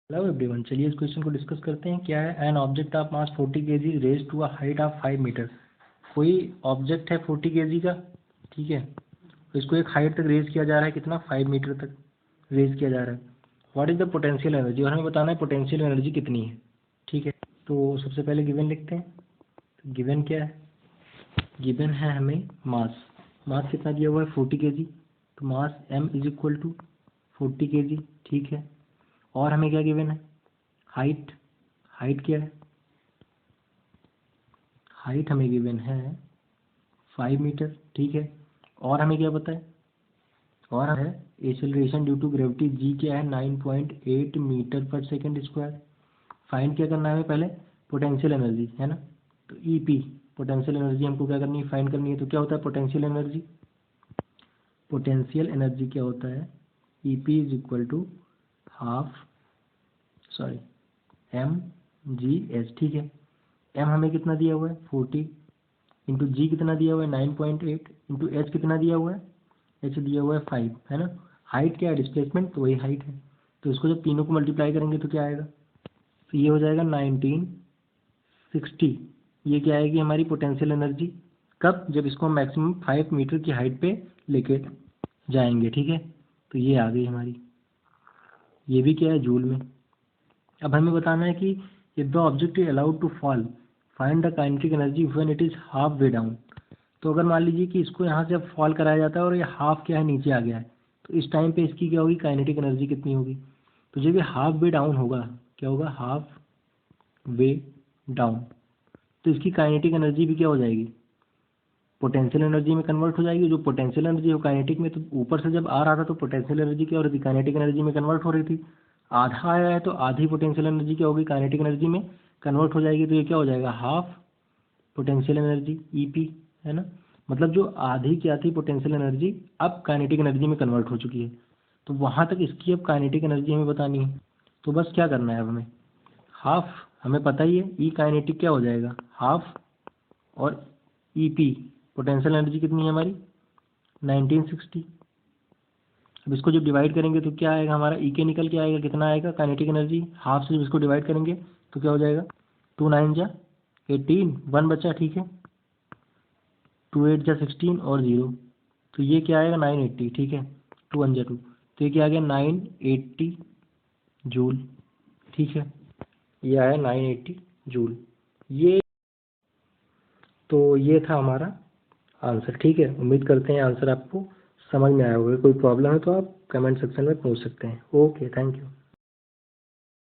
Hello everyone, चलिए इस question को डिस्कस करते हैं। क्या है, an object of mass 40 kg raise to a height of 5 metre. कोई ऑब्जेक्ट है 40 kg का, ठीक है, तो इसको एक हाइट तक रेज किया जा रहा है, कितना, 5 मीटर तक रेज किया जा रहा है। What is the potential energy, और हमें बताना है पोटेंशियल एनर्जी कितनी है। ठीक है, तो सबसे पहले गिवन लिखते हैं। तो गिवन क्या है, गिवन है हमें मास। मास कितना दिया हुआ है, 40 kg। तो mass m is equal to 40 kg, ठीक है। और हमें क्या गिवन है, हाइट। हाइट क्या है, हाइट हमें गिवन है 5 मीटर, ठीक है। और हमें क्या पता है, और है acceleration due to gravity G क्या है, 9.8 मीटर पर सेकंड स्क्वायर। फाइंड क्या करना है हमें, पहले पोटेंशियल एनर्जी है ना। तो ईपी पोटेंशियल एनर्जी हमको क्या करनी है, फाइंड करनी है। तो क्या होता है पोटेंशियल एनर्जी, पोटेंशियल एनर्जी क्या होता है, EP is equal to M G H, ठीक है। एम हमें कितना दिया हुआ है 40, इंटू जी कितना दिया हुआ है 9.8, इंटू एच कितना दिया हुआ है, एच दिया हुआ है 5, है ना। हाइट क्या है, डिस्प्लेसमेंट, तो वही हाइट है। तो इसको जब तीनों को मल्टीप्लाई करेंगे तो क्या आएगा, तो ये हो जाएगा 1960। ये क्या आएगी हमारी पोटेंशियल एनर्जी, कब, जब इसको हम मैक्सिमम 5 मीटर की हाइट पे लेके जाएंगे, ठीक है। तो ये आ गई हमारी, ये भी क्या है, जूल में। अब हमें बताना है कि if the object is allowed to fall, find the kinetic energy when it is half way down. तो अगर मान लीजिए कि इसको यहाँ से अब फॉल कराया जाता है और ये हाफ क्या है, नीचे आ गया है, तो इस टाइम पे इसकी क्या होगी, काइनेटिक एनर्जी कितनी होगी। तो जब ये हाफ वे डाउन होगा, क्या होगा, हाफ वे डाउन, तो इसकी काइनेटिक एनर्जी भी क्या हो जाएगी, पोटेंशियल एनर्जी में कन्वर्ट हो जाएगी। जो पोटेंशियल एनर्जी हो काइनेटिक में, तो ऊपर से जब आ रहा था तो पोटेंशियल एनर्जी क्या हो रही थी, काइनेटिक एनर्जी में कन्वर्ट हो रही थी। आधा आया है तो आधी पोटेंशियल एनर्जी क्या होगी, काइनेटिक एनर्जी में कन्वर्ट हो जाएगी। तो ये क्या हो जाएगा, हाफ पोटेंशियल एनर्जी ईपी, है ना। मतलब जो आधी क्या थी पोटेंशियल एनर्जी, अब काइनेटिक एनर्जी में कन्वर्ट हो चुकी है। तो वहाँ तक इसकी अब काइनेटिक एनर्जी हमें बतानी है। तो बस क्या करना है अब हमें, हाफ, हमें पता ही है ई काइनेटिक क्या हो जाएगा, हाफ, और ईपी पोटेंशियल एनर्जी कितनी है हमारी 1960। अब इसको जब डिवाइड करेंगे तो क्या आएगा हमारा, ई के निकल के आएगा, कितना आएगा काइनेटिक एनर्जी, हाफ से जब इसको डिवाइड करेंगे तो क्या हो जाएगा, 2 9 जा 18, 1 बचा, ठीक है, 2 8 जा 16 और 0, तो ये क्या आएगा 980, ठीक है, 2 1 जा 2, तो ये क्या आ गया 980 जूल, ठीक है। ये आया 980 जूल। ये तो ये था हमारा आंसर, ठीक है। उम्मीद करते हैं आंसर आपको समझ में आया होगा। कोई प्रॉब्लम है तो आप कमेंट सेक्शन में पूछ सकते हैं। Okay, thank you.